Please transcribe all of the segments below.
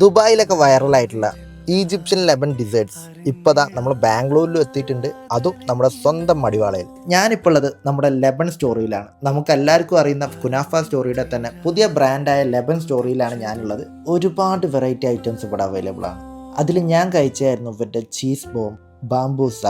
ദുബായിലൊക്കെ വൈറലായിട്ടുള്ള Egyptian lemon deserts ഇപ്പോൾ നമ്മൾ ബാംഗ്ലൂരിലും എത്തിയിട്ടുണ്ട്. അതും നമ്മുടെ സ്വന്തം മടിവാളയിൽ. ഞാനിപ്പോൾ ഉള്ളത് നമ്മുടെ ലെബൺ സ്റ്റോറിയിലാണ്. നമുക്ക് എല്ലാവർക്കും അറിയുന്ന കുനാഫ സ്റ്റോറിയുടെ തന്നെ പുതിയ ബ്രാൻഡായ ലെബൺ സ്റ്റോറിയിലാണ് ഞാനുള്ളത്. ഒരുപാട് വെറൈറ്റി ഐറ്റംസ് ഇവിടെ അവൈലബിൾ ആണ്. അതിൽ ഞാൻ കഴിച്ചായിരുന്നു ഇവരുടെ ചീസ് ബോം, ബാംബൂസ,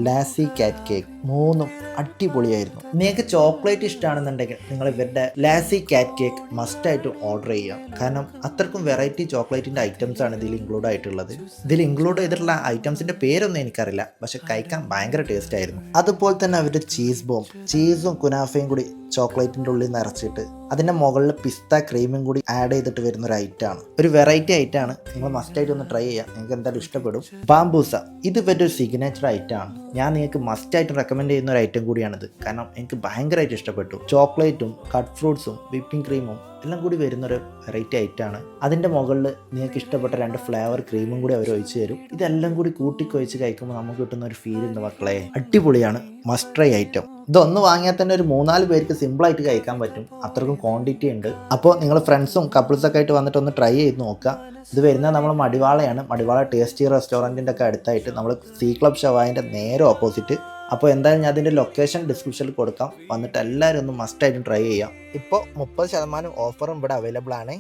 ലാസി കാറ്റ് കേക്ക്. മൂന്നും അടിപൊളിയായിരുന്നു. നിങ്ങൾക്ക് ചോക്ലേറ്റ് ഇഷ്ടമാണെന്നുണ്ടെങ്കിൽ നിങ്ങൾ ഇവരുടെ ലാസി കാറ്റ് കേക്ക് മസ്റ്റായിട്ട് ഓർഡർ ചെയ്യുക. കാരണം അത്രക്കും വെറൈറ്റി ചോക്ലേറ്റിൻ്റെ ഐറ്റംസ് ആണ് ഇതിൽ ഇൻക്ലൂഡ് ആയിട്ടുള്ളത്. ഇതിൽ ഇൻക്ലൂഡ് ചെയ്തിട്ടുള്ള ഐറ്റംസിൻ്റെ പേരൊന്നും എനിക്കറിയില്ല, പക്ഷെ കഴിക്കാൻ ഭയങ്കര ടേസ്റ്റ് ആയിരുന്നു. അതുപോലെ തന്നെ അവരുടെ ചീസ് ബോം, ചീസും കുനാഫയും കൂടി ചോക്ലേറ്റിൻ്റെ ഉള്ളിൽ നിറച്ചിട്ട് അതിൻ്റെ മുകളിൽ പിസ്ത ക്രീമും കൂടി ആഡ് ചെയ്തിട്ട് വരുന്ന ഒരു ഐറ്റമാണ്. ഒരു വെറൈറ്റി ഐറ്റമാണ്. നിങ്ങൾ മസ്റ്റായിട്ട് ഒന്ന് ട്രൈ ചെയ്യുക. നിങ്ങൾക്ക് എന്തായാലും ഇഷ്ടപ്പെടും. ബാംബൂസ ഇത് ഇവരുടെ ഒരു സിഗ്നേച്ചർ ഐറ്റമാണ്. ഞാൻ നിങ്ങൾക്ക് മസ്റ്റായിട്ട് റെക്കമെൻഡ് ചെയ്യുന്ന ഒരു ഐറ്റം കൂടിയാണിത്. കാരണം എനിക്ക് ഭയങ്കരമായിട്ട് ഇഷ്ടപ്പെട്ടു. ചോക്ലേറ്റും കട്ട് ഫ്രൂട്ട്സും വിപ്പിംഗ് ക്രീമും എല്ലാം കൂടി വരുന്നൊരു വെറൈറ്റി ഐറ്റമാണ്. അതിൻ്റെ മുകളിൽ നിങ്ങൾക്ക് ഇഷ്ടപ്പെട്ട 2 ഫ്ലേവർ ക്രീമും കൂടി അവർ ഒഴിച്ച് തരും. ഇതെല്ലാം കൂടി കൂട്ടിക്കൊഴിച്ച് കഴിക്കുമ്പോൾ നമുക്ക് കിട്ടുന്ന ഒരു ഫീൽ ഉണ്ട് മക്കളെ. അടിപൊളിയാണ്. Must try item. ഇതൊന്ന് വാങ്ങിയാൽ തന്നെ ഒരു 3-4 പേർക്ക് സിമ്പിളായിട്ട് കഴിക്കാൻ പറ്റും. അത്രക്കും ക്വാണ്ടിറ്റി ഉണ്ട്. അപ്പോൾ നിങ്ങൾ ഫ്രണ്ട്സും കപ്പിൾസൊക്കെ ആയിട്ട് വന്നിട്ട് ഒന്ന് ട്രൈ ചെയ്ത് നോക്കുക. ഇത് വരുന്നത് നമ്മൾ മടിവാളയാണ്. മടിവാള ടേസ്റ്റി റെസ്റ്റോറൻറ്റിൻ്റെ ഒക്കെ അടുത്തായിട്ട് നമ്മൾ സി ക്ലബ് ഷവായിൻ്റെ നേരെ ഓപ്പോസിറ്റ്. അപ്പോൾ എന്തായാലും ഞാൻ അതിൻ്റെ ലൊക്കേഷൻ ഡിസ്ക്രിപ്ഷനിൽ കൊടുക്കാം. വന്നിട്ട് എല്ലാവരും ഒന്ന് മസ്റ്റായിട്ടും ട്രൈ ചെയ്യാം. ഇപ്പോൾ 30% ഓഫറും ഇവിടെ അവൈലബിൾ ആണ്.